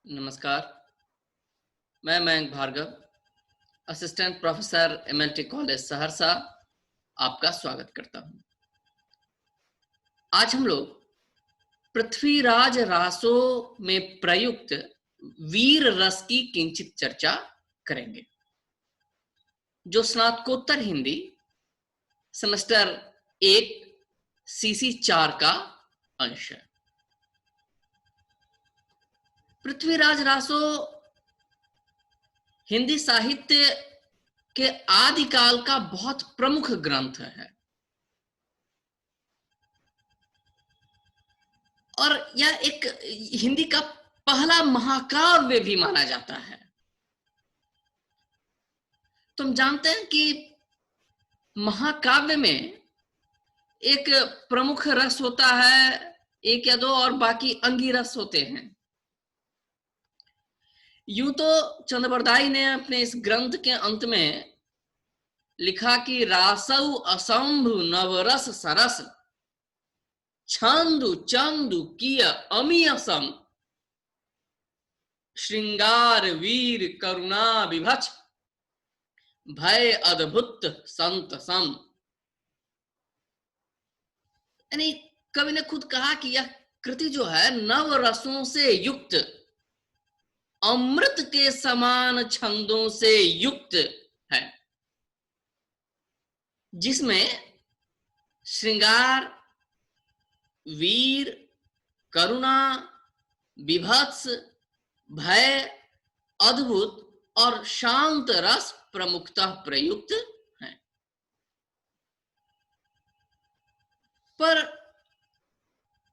नमस्कार। मैं Mayank Bhargava, assistant professor MLT college Saharsa, आपका स्वागत करता हूं। आज हम लोग पृथ्वीराज रासो में प्रयुक्त वीर रस की किंचित चर्चा करेंगे, जो स्नातकोत्तर हिंदी सेमेस्टर 1 सीसी 4 का अंश है। पृथ्वीराज रासो हिंदी साहित्य के आदिकाल का बहुत प्रमुख ग्रंथ है और यह एक हिंदी का पहला महाकाव्य भी माना जाता है। तुम जानते हैं कि महाकाव्य में एक प्रमुख रस होता है, एक या दो, और बाकी अंगी रस होते हैं। यूं तो चंद्रबरदाई ने अपने इस ग्रंथ के अंत में लिखा कि रासौ असंभु नवरस सरस छंदु चंदु किय अमीयसम श्रृंगार वीर करुणा विभच भय अद्भुत संत सम। यानी कवि ने खुद कहा कि यह कृति जो है नव रसों से युक्त, अमृत के समान छंदों से युक्त है, जिसमें श्रृंगार, वीर, करुणा, विभत्स, भय, अद्भुत और शांत रस प्रमुखतः प्रयुक्त हैं। पर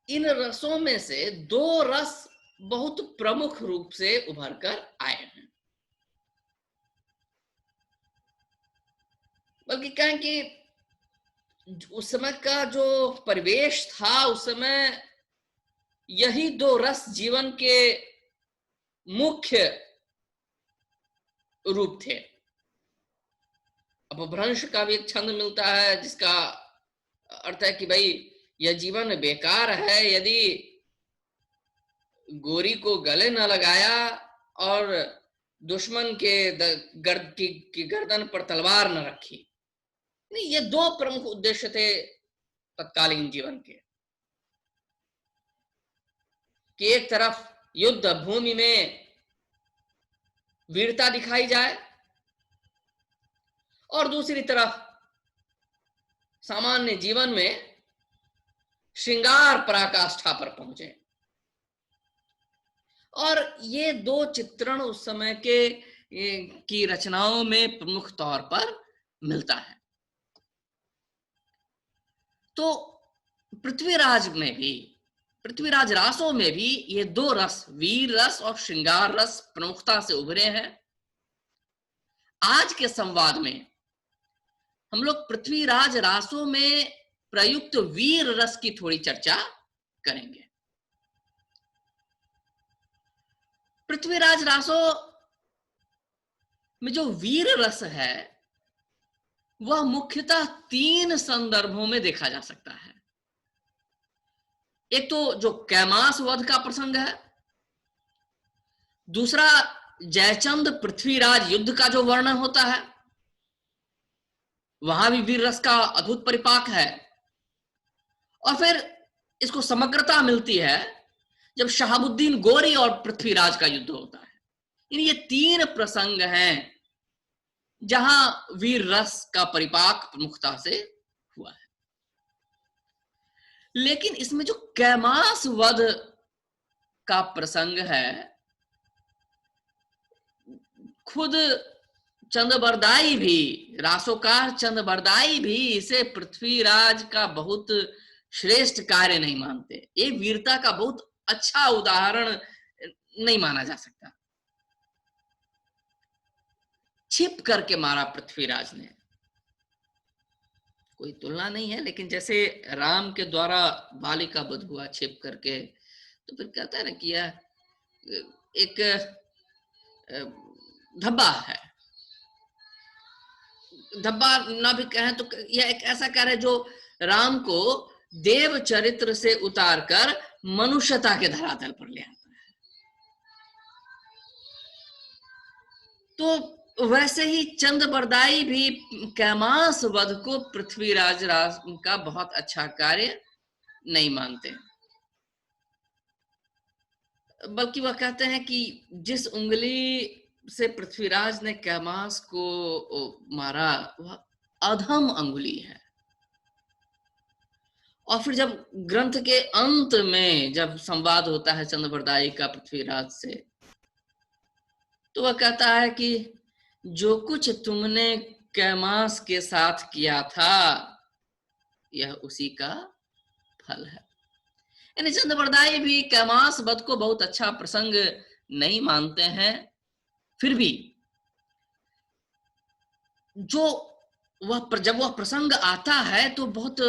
इन रसों में से दो रस बहुत प्रमुख रूप से उभर कर आए हैं। बल्कि कहें कि उस समय का जो परिवेश था, उस समय यही दो रस जीवन के मुख्य रूप थे। अपभ्रंश का भी एक छंद मिलता है, जिसका अर्थ है कि भाई यह जीवन बेकार है यदि गोरी को गले न लगाया और दुश्मन के गर्दन पर तलवार न रखी। नहीं, ये दो प्रमुख उद्देश्य थे तत्कालीन जीवन के, कि एक तरफ युद्ध भूमि में वीरता दिखाई जाए और दूसरी तरफ सामान्य जीवन में श्रृंगार पराकाष्ठा पर पहुंचे। और ये दो चित्रण उस समय के की रचनाओं में प्रमुख तौर पर मिलता है। तो पृथ्वीराज रासों में भी ये दो रस, वीर रस और श्रृंगार रस, प्रमुखता से उभरे हैं। आज के संवाद में हम लोग पृथ्वीराज रासों में प्रयुक्त वीर रस की थोड़ी चर्चा करेंगे। पृथ्वीराज रासों में जो वीर रस है वह मुख्यतः तीन संदर्भों में देखा जा सकता है। एक तो जो कैमास वध का प्रसंग है, दूसरा जयचंद पृथ्वीराज युद्ध का जो वर्णन होता है, वहां भी वीर रस का अद्भुत परिपाक है, और फिर इसको समग्रता मिलती है जब शहाबुद्दीन गोरी और पृथ्वीराज का युद्ध होता है। ये तीन प्रसंग हैं जहां वीर रस का परिपाक प्रमुखता से हुआ है। लेकिन इसमें जो कैमास वध का प्रसंग है, खुद चंद्रबरदाई भी, रासोकार चंद्रबरदाई भी इसे पृथ्वीराज का बहुत श्रेष्ठ कार्य नहीं मानते। ये वीरता का बहुत अच्छा उदाहरण नहीं माना जा सकता। छिप करके मारा पृथ्वीराज ने, कोई तुलना नहीं है, लेकिन जैसे राम के द्वारा बाली का वध हुआ छिप करके, तो फिर कहता है ना कि यह एक धब्बा है। धब्बा ना भी कहें तो यह एक ऐसा कार्य जो राम को देव चरित्र से उतारकर मनुष्यता के धरातल पर ले आता है। तो वैसे ही चंद्रबरदाई भी कैमास वध को पृथ्वीराज का बहुत अच्छा कार्य नहीं मानते, बल्कि वह कहते हैं कि जिस उंगली से पृथ्वीराज ने कैमास को मारा वह अधम अंगुली है। और फिर जब ग्रंथ के अंत में जब संवाद होता है चंद्रबरदाई का पृथ्वीराज से, तो वह कहता है कि जो कुछ तुमने कैमास के साथ किया था यह उसी का फल है। यानी चंद्रबरदाई भी कैमास वध को बहुत अच्छा प्रसंग नहीं मानते हैं, फिर भी जब वह प्रसंग आता है तो बहुत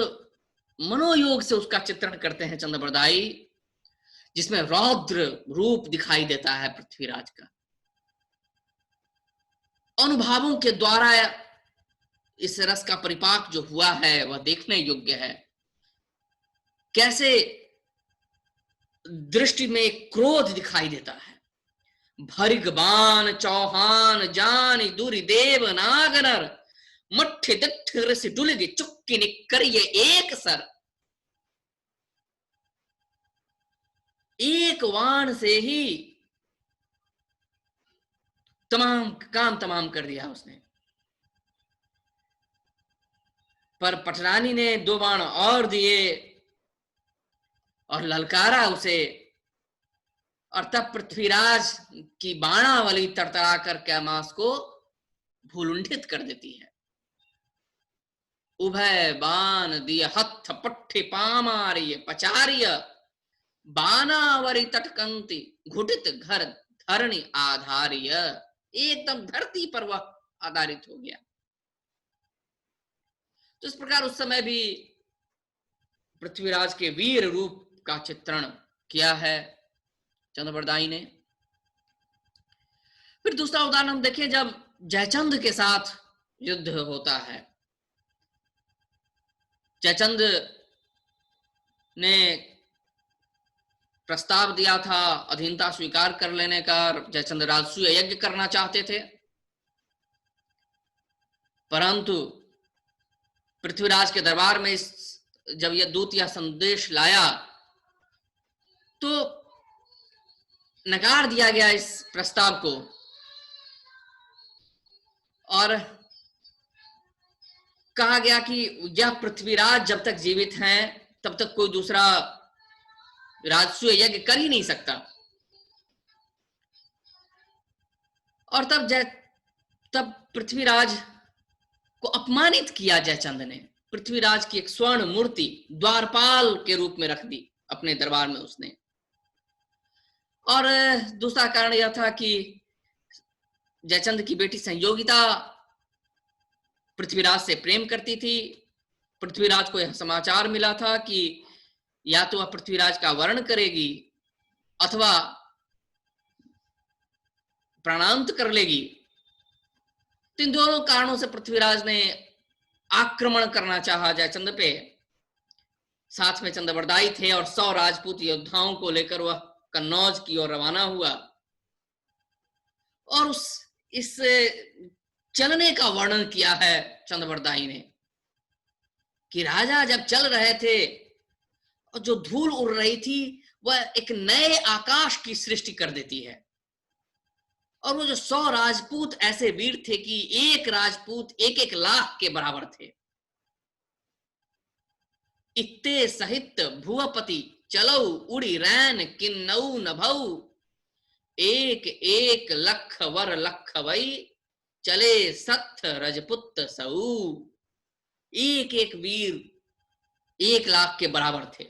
मनोयोग से उसका चित्रण करते हैं चंद्रबरदाई, जिसमें रौद्र रूप दिखाई देता है पृथ्वीराज का। अनुभवों के द्वारा इस रस का परिपाक जो हुआ है वह देखने योग्य है। कैसे दृष्टि में क्रोध दिखाई देता है। भरिगबान चौहान जान दूरी देव नागनर मठ्ठे दिठ रस डुलगे चुक्की निकर ये एक सर। एक वाण से ही तमाम कर दिया उसने। पर पटरानी ने 2 बाण और दिए और ललकारा उसे, और तब पृथ्वीराज की बाणावली तड़तड़ा कर कैमास को भूलुंठित कर देती है। उभय बाण दिय हथ पट्ठे पामारिय पचारिय बानावरी तटकंती घुटित घर धरणी आधारिय। एकदम धरती पर वह आधारित हो गया। तो इस प्रकार उस समय भी पृथ्वीराज के वीर रूप का चित्रण किया है चंद्रबरदाई ने। फिर दूसरा उदाहरण हम देखें, जब जयचंद के साथ युद्ध होता है। जयचंद ने प्रस्ताव दिया था अधीनता स्वीकार कर लेने का। जयचंद राजसूय यज्ञ करना चाहते थे, परंतु पृथ्वीराज के दरबार में जब यह दूत या संदेश लाया तो नकार दिया गया इस प्रस्ताव को, और कहा गया कि यह पृथ्वीराज जब तक जीवित हैं तब तक कोई दूसरा राजसूय यज्ञ कर ही नहीं सकता। और तब पृथ्वीराज को अपमानित किया जयचंद ने। पृथ्वीराज की एक स्वर्ण मूर्ति द्वारपाल के रूप में रख दी अपने दरबार में उसने। और दूसरा कारण यह था कि जयचंद की बेटी संयोगिता पृथ्वीराज से प्रेम करती थी। पृथ्वीराज को यह समाचार मिला था कि या तो वह पृथ्वीराज का वर्ण करेगी अथवा प्राणांत कर लेगी। तो इन दोनों कारणों से पृथ्वीराज ने आक्रमण करना चाहा जयचंद पे। साथ में चंद्रबरदाई थे और 100 राजपूत योद्धाओं को लेकर वह कन्नौज की ओर रवाना हुआ। और इस चलने का वर्णन किया है चंद्रबरदाई ने कि राजा जब चल रहे थे और जो धूल उड़ रही थी वह एक नए आकाश की सृष्टि कर देती है। और वो जो 100 राजपूत ऐसे वीर थे कि एक राजपूत 1-1 लाख के बराबर थे। इत्ते सहित भुवपति चलो उड़ी रैन किन्नऊ नभऊ 1-1 लख वर लख वई चले सत्थ रजपुत सऊ। 1-1 वीर 1 लाख के बराबर थे।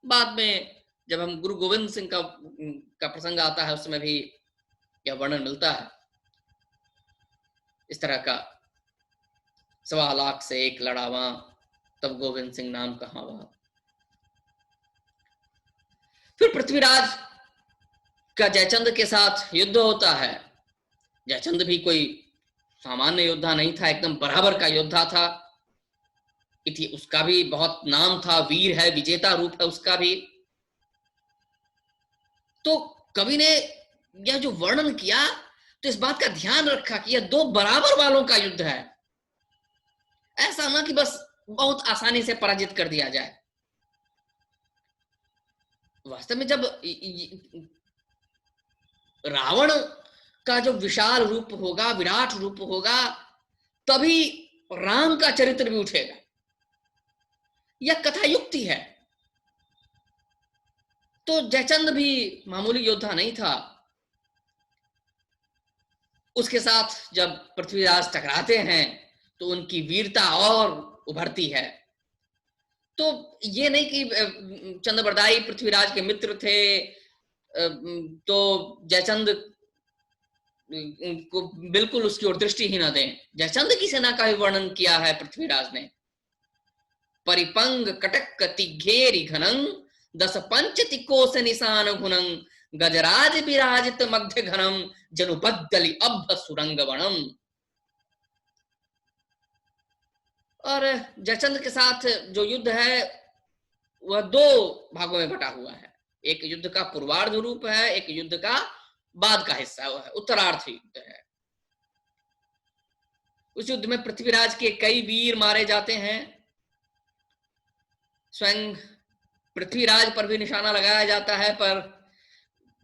बाद में जब हम गुरु गोविंद सिंह का प्रसंग आता है उसमें भी यह वर्णन मिलता है। इस तरह का 1.25 लाख से 1 लड़ावा तब गोविंद सिंह नाम कहावा। फिर पृथ्वीराज का जयचंद के साथ युद्ध होता है। जयचंद भी कोई सामान्य योद्धा नहीं था, एकदम बराबर का योद्धा था। उसका भी बहुत नाम था, वीर है, विजेता रूप है उसका भी। तो कवि ने यह जो वर्णन किया तो इस बात का ध्यान रखा कि यह दो बराबर वालों का युद्ध है, ऐसा ना कि बस बहुत आसानी से पराजित कर दिया जाए। वास्तव में जब रावण का जो विशाल रूप होगा, विराट रूप होगा, तभी राम का चरित्र भी उठेगा। यह कथा युक्ति है। तो जयचंद भी मामूली योद्धा नहीं था। उसके साथ जब पृथ्वीराज टकराते हैं तो उनकी वीरता और उभरती है। तो ये नहीं कि चंद्रबरदाई पृथ्वीराज के मित्र थे तो जयचंद को बिल्कुल उसकी ओर दृष्टि ही न दें। जयचंद की सेना का भी वर्णन किया है पृथ्वीराज ने। परिपंग कटक तिघेरी घनंग दस पंच तिकोस निशान घुनंग गजराज विराजित मध्य घनम जनुबद्दली अभ सुरंग वनम। और जयचंद के साथ जो युद्ध है वह दो भागों में बटा हुआ है। एक युद्ध का पूर्वार्ध रूप है, एक युद्ध का बाद का हिस्सा वह है, उत्तरार्ध युद्ध है। उस युद्ध में पृथ्वीराज के कई वीर मारे जाते हैं। स्वयं पृथ्वीराज पर भी निशाना लगाया जाता है, पर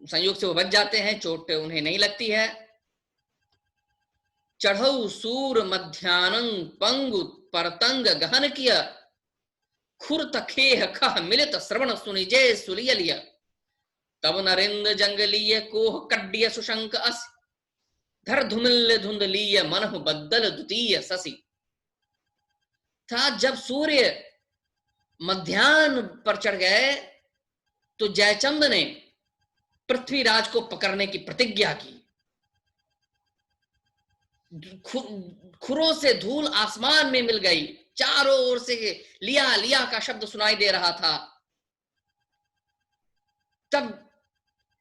संयोग से वो बच जाते हैं, चोट उन्हें नहीं लगती है। चढ़ऊ सूर मध्यानंग पंगु परतंग गहन किया खुर तखेह खह मिलित श्रवण सुनिजय सुलिय तब नरेंद्र जंगलीय कोह कड्डिय सुशंक अस धर धुमिल धुंधलीय मन बद्दल द्वितीय ससी। था जब सूर्य मध्यान्ह पर चढ़ गए तो जयचंद ने पृथ्वीराज को पकड़ने की प्रतिज्ञा की। खुरों से धूल आसमान में मिल गई, चारों ओर से लिया लिया का शब्द सुनाई दे रहा था। तब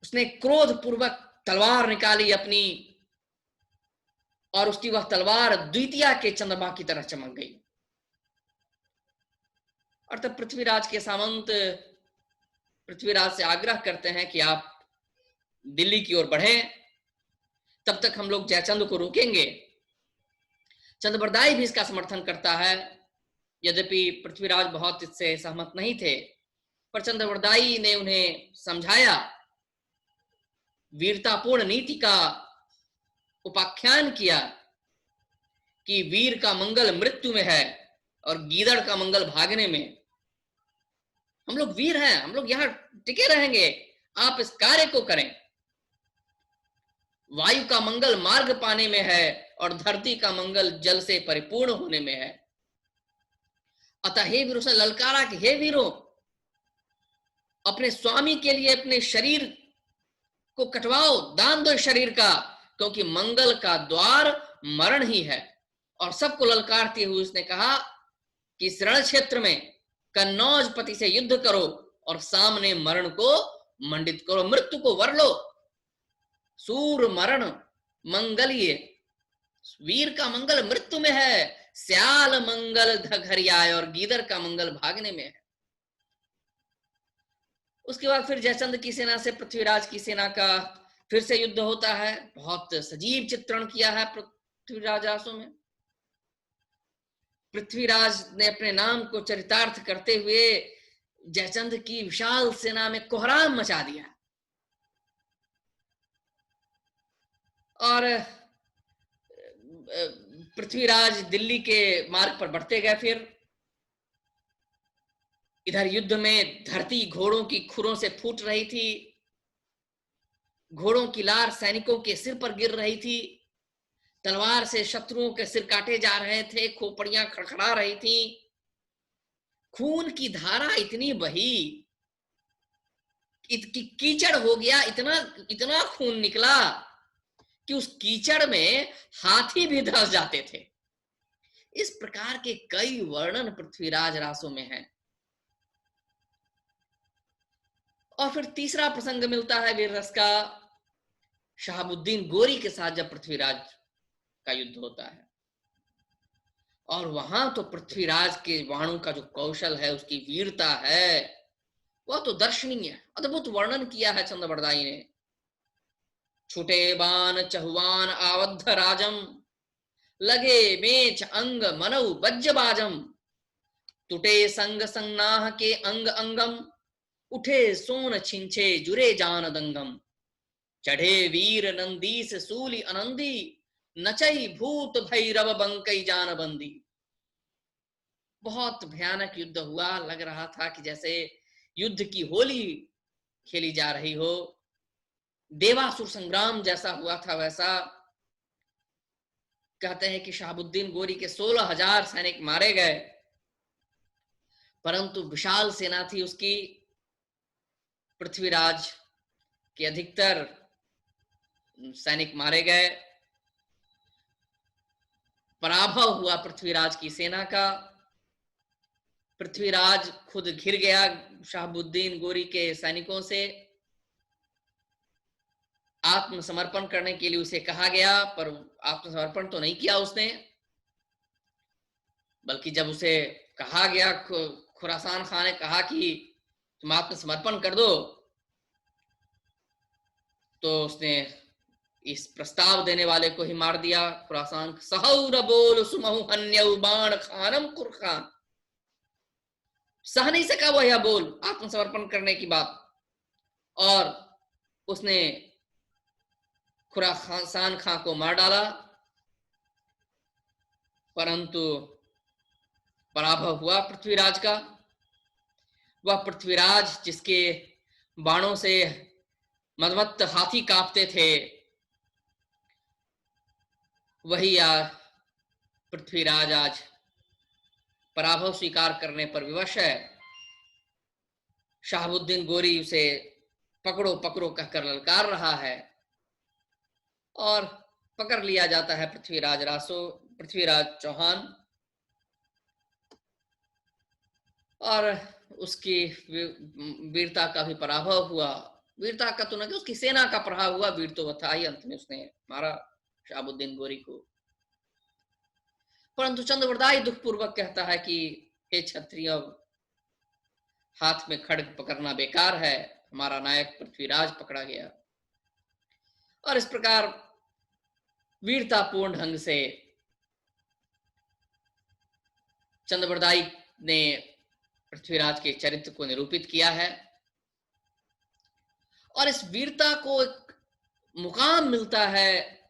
उसने क्रोध पूर्वक तलवार निकाली अपनी, और उसकी वह तलवार द्वितीया के चंद्रमा की तरह चमक गई। और तब पृथ्वीराज के सामंत पृथ्वीराज से आग्रह करते हैं कि आप दिल्ली की ओर बढ़ें, तब तक हम लोग जयचंद को रोकेंगे। चंद्रबरदाई भी इसका समर्थन करता है, यद्यपि पृथ्वीराज बहुत इससे सहमत नहीं थे, पर चंद्रबरदाई ने उन्हें समझाया, वीरतापूर्ण नीति का उपाख्यान किया कि वीर का मंगल मृत्यु में है और गीदड़ का मंगल भागने में। हम लोग वीर हैं, हम लोग यहां टिके रहेंगे, आप इस कार्य को करें। वायु का मंगल मार्ग पाने में है और धरती का मंगल जल से परिपूर्ण होने में है। अतः हे वीरों से ललकारा कि हे वीरों, अपने स्वामी के लिए अपने शरीर को कटवाओ, दान दो शरीर का, क्योंकि मंगल का द्वार मरण ही है। और सबको ललकारते हुए उसने कहा कि इस रण क्षेत्र में कन्नौज पति से युद्ध करो और सामने मरण को मंडित करो, मृत्यु को वर लो। सूर मरण मंगलीय, वीर का मंगल मृत्यु में है, श्याल मंगल घरियाय, और गीदड़ का मंगल भागने में है। उसके बाद फिर जयचंद की सेना से पृथ्वीराज की सेना का फिर से युद्ध होता है। बहुत सजीव चित्रण किया है पृथ्वीराज रासों में। पृथ्वीराज ने अपने नाम को चरितार्थ करते हुए जयचंद की विशाल सेना में कोहराम मचा दिया। और पृथ्वीराज दिल्ली के मार्ग पर बढ़ते गए। फिर इधर युद्ध में धरती घोड़ों की खुरों से फूट रही थी, घोड़ों की लार सैनिकों के सिर पर गिर रही थी, तलवार से शत्रुओं के सिर काटे जा रहे थे, खोपड़ियां खड़खड़ा रही थी, खून की धारा इतनी बही, कीचड़ हो गया, इतना इतना खून निकला कि उस कीचड़ में हाथी भी धंस जाते थे। इस प्रकार के कई वर्णन पृथ्वीराज रासों में हैं। और फिर तीसरा प्रसंग मिलता है वीर रस का, शहाबुद्दीन गोरी के साथ जब पृथ्वीराज का युद्ध होता है। और वहां तो पृथ्वीराज के बाणों का जो कौशल है, उसकी वीरता है, वह तो दर्शनीय, अद्भुत वर्णन किया है चंद्रबरदाई ने। छुटे बाण चहुआन आवद्ध राजम, लगे मेच अंग मनऊ बज्ज बाजम, टूटे संग संगनाह के अंग अंगम, उठे सोन छिंछे जुरे जान दंगम, चढ़े वीर नंदीस सूली अनंदी, नचई भूत भैरव बंकई जान बंदी। बहुत भयानक युद्ध हुआ, लग रहा था कि जैसे युद्ध की होली खेली जा रही हो, देवासुर संग्राम जैसा हुआ था वैसा। कहते हैं कि शहाबुद्दीन गोरी के 16,000 सैनिक मारे गए, परंतु विशाल सेना थी उसकी। पृथ्वीराज के अधिकतर सैनिक मारे गए, पराभव हुआ पृथ्वीराज की सेना का। पृथ्वीराज खुद घिर गया शहाबुद्दीन गोरी के सैनिकों से। आत्मसमर्पण करने के लिए उसे कहा गया, पर आत्मसमर्पण तो नहीं किया उसने, बल्कि जब उसे कहा गया, खुरासान खान ने कहा कि तुम आत्मसमर्पण कर दो, तो उसने इस प्रस्ताव देने वाले को ही मार दिया। खुरासान सहौर बोल सुमहु हन्यउ बाण खानम कुरखान, सह नहीं सका वह यह बोल आत्मसमर्पण करने की बात, और उसने खुरासान खां को मार डाला। परंतु पराभव हुआ पृथ्वीराज का। वह पृथ्वीराज जिसके बाणों से मदमत्त हाथी कांपते थे, वही पृथ्वीराज आज पराभव स्वीकार करने पर विवश है। शहाबुद्दीन गोरी उसे पकड़ो पकड़ो कहकर ललकार रहा है, और पकड़ लिया जाता है पृथ्वीराज चौहान, और उसकी वीरता का भी पराभव हुआ। वीरता का तो नहीं, उसकी सेना का पराभव हुआ, वीर तो वह था ही, अंत में उसने मारा शहाबुद्दीन गोरी को। परंतु चंद्रवरदाई दुखपूर्वक कहता है कि हे क्षत्रिय, हाथ में खड्ग पकड़ना बेकार है, हमारा नायक पृथ्वीराज पकड़ा गया। और इस प्रकार वीरतापूर्ण ढंग से चंद्रवरदाई ने पृथ्वीराज के चरित्र को निरूपित किया है, और इस वीरता को एक मुकाम मिलता है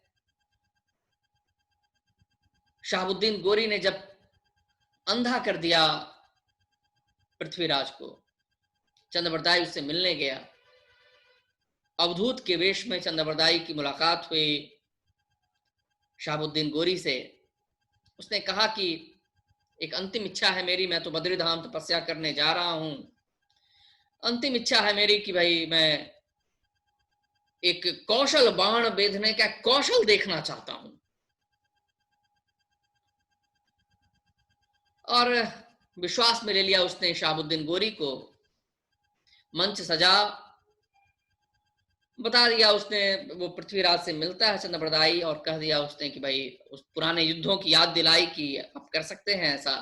शहाबुद्दीन गोरी ने जब अंधा कर दिया पृथ्वीराज को। चंद्रवरदाई उससे मिलने गया, अवधूत के वेश में चंद्रवरदाई की मुलाकात हुई शहाबुद्दीन गोरी से। उसने कहा कि एक अंतिम इच्छा है मेरी, मैं तो बद्रीधाम तपस्या करने जा रहा हूं, अंतिम इच्छा है मेरी कि भाई मैं एक कौशल बाण बेधने का कौशल देखना चाहता हूं। और विश्वास में ले लिया उसने शहाबुद्दीन गोरी को। मंच सजा, बता दिया उसने, वो पृथ्वीराज से मिलता है चंद्रवरदाई, और कह दिया उसने कि भाई उस पुराने युद्धों की याद दिलाई कि आप कर सकते हैं ऐसा।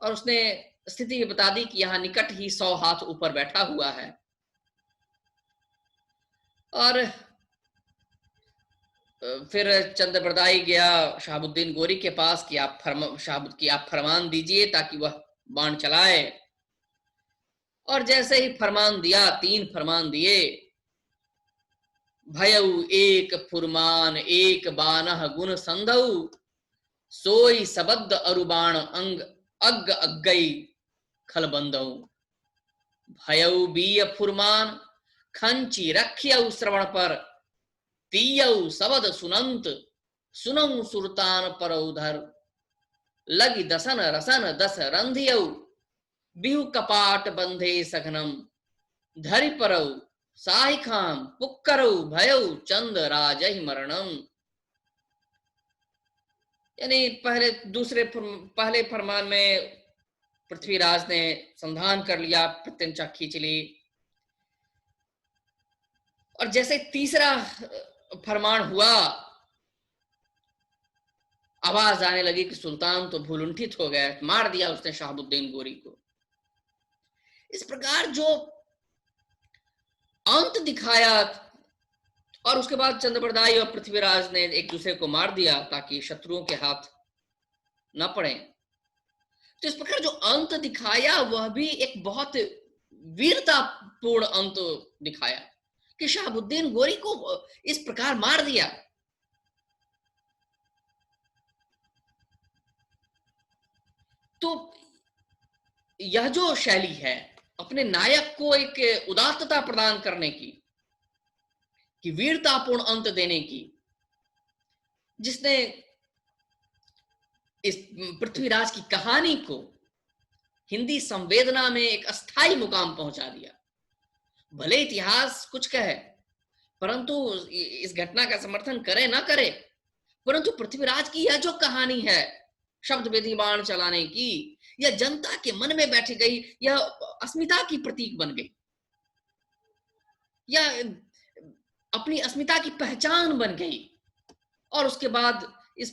और उसने स्थिति बता दी कि यहां निकट ही 100 हाथ ऊपर बैठा हुआ है, और फिर चंद्रवरदाई गया शहाबुद्दीन गोरी के पास कि आप फरमान दीजिए ताकि वह बाण चलाए। और जैसे ही फरमान दिया, 3 फरमान दिए, भयउ एक फुरमान एक बानह गुण संधौ, सोई सबद्ध अरुबाण अंग अग्ग अग्गई खलबंदौ, भयउ बीय फुरमान खंची रख्यउ श्रवण पर, तीयउ सबद सुनंत सुनऊ सुरतान पर उधर, लगी दसन रसन 10 रंधियउ, बिहु कपाट बंधे सघनम, धरि परऊ साहि खाम पुक्करऊ भयऊ चंद राजहि मरणम। यानी पहले फरमान में पृथ्वीराज ने संधान कर लिया, प्रत्यंचा खींच ली, और जैसे तीसरा फरमान हुआ, आवाज आने लगी कि सुल्तान तो भूलुंठित हो गया, मार दिया उसने शहाबुद्दीन गोरी को। इस प्रकार जो अंत दिखाया और उसके बाद चंद्रबरदाई और पृथ्वीराज ने एक दूसरे को मार दिया ताकि शत्रुओं के हाथ न पड़े। तो इस प्रकार जो अंत दिखाया वह भी एक बहुत वीरतापूर्ण अंत दिखाया कि शहाबुद्दीन गोरी को इस प्रकार मार दिया। तो यह जो शैली है अपने नायक को एक उदात्तता प्रदान करने की, कि वीरतापूर्ण अंत देने की, जिसने इस पृथ्वीराज की कहानी को हिंदी संवेदना में एक अस्थाई मुकाम पहुंचा दिया। भले इतिहास कुछ कहे, परंतु इस घटना का समर्थन करे ना करे, परंतु पृथ्वीराज की यह जो कहानी है शब्द विधि बाण चलाने की, यह जनता के मन में बैठ गई, यह अस्मिता की प्रतीक बन गई, यह अपनी अस्मिता की पहचान बन गई। और उसके बाद इस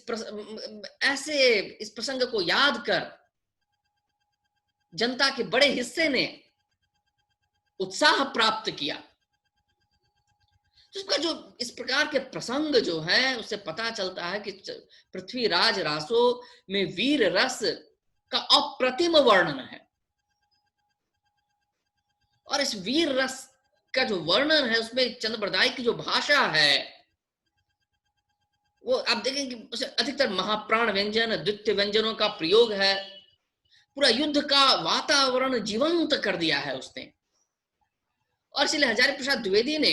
प्रसंग को याद कर जनता के बड़े हिस्से ने उत्साह प्राप्त किया। तो इसका जो इस प्रकार के प्रसंग जो है उससे पता चलता है कि पृथ्वीराज रासो में वीर रस का अप्रतिम वर्णन है। और इस वीर रस का जो वर्णन है उसमें चंद्रबरदाई की जो भाषा है वो आप देखेंगे कि अधिकतर महाप्राण व्यंजन, द्वितीय व्यंजनों का प्रयोग है। पूरा युद्ध का वातावरण जीवंत कर दिया है उसने। और इसलिए हजारी प्रसाद द्विवेदी ने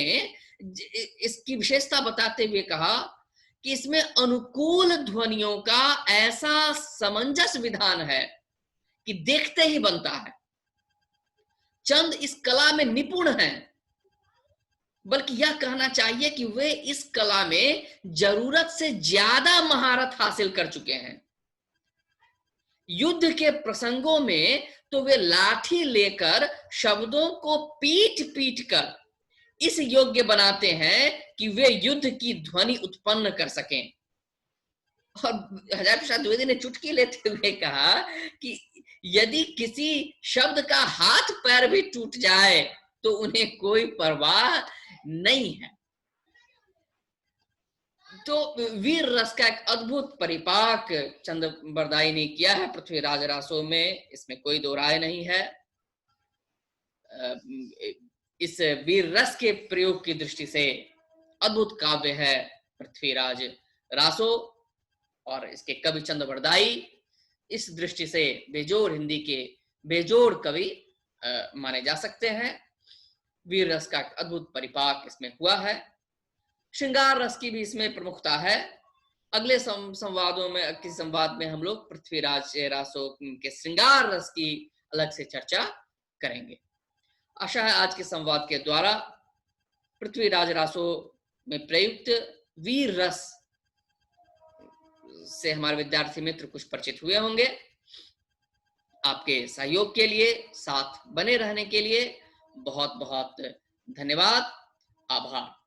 इसकी विशेषता बताते हुए कहा कि इसमें अनुकूल ध्वनियों का ऐसा समंजस विधान है कि देखते ही बनता है। चंद इस कला में निपुण हैं, बल्कि यह कहना चाहिए कि वे इस कला में जरूरत से ज्यादा महारत हासिल कर चुके हैं। युद्ध के प्रसंगों में तो वे लाठी लेकर शब्दों को पीट पीट कर इस योग्य बनाते हैं कि वे युद्ध की ध्वनि उत्पन्न कर सकें। और हजारी प्रसाद द्विवेदी ने चुटकी लेते हुए कहा कि यदि किसी शब्द का हाथ पैर भी टूट जाए तो उन्हें कोई परवाह नहीं है। तो वीर रस का एक अद्भुत परिपाक चंद्रबरदाई ने किया है पृथ्वीराज रासो में, इसमें कोई दो राय नहीं है। इस वीर रस के प्रयोग की दृष्टि से अद्भुत काव्य है पृथ्वीराज रासो, और इसके कवि चंद्रबरदाई इस दृष्टि से बेजोड़ हिंदी के बेजोड़ कवि माने जा सकते हैं। वीर रस का अद्भुत परिपाक इसमें हुआ है। श्रृंगार रस की भी इसमें प्रमुखता है। अगले संवादों में, किसी संवाद में हम लोग पृथ्वीराज रासो के श्रृंगार रस की अलग से चर्चा करेंगे। आशा है आज के संवाद के द्वारा पृथ्वीराज रासो में प्रयुक्त वीर रस से हमारे विद्यार्थी मित्र कुछ परिचित हुए होंगे। आपके सहयोग के लिए, साथ बने रहने के लिए बहुत बहुत धन्यवाद, आभार।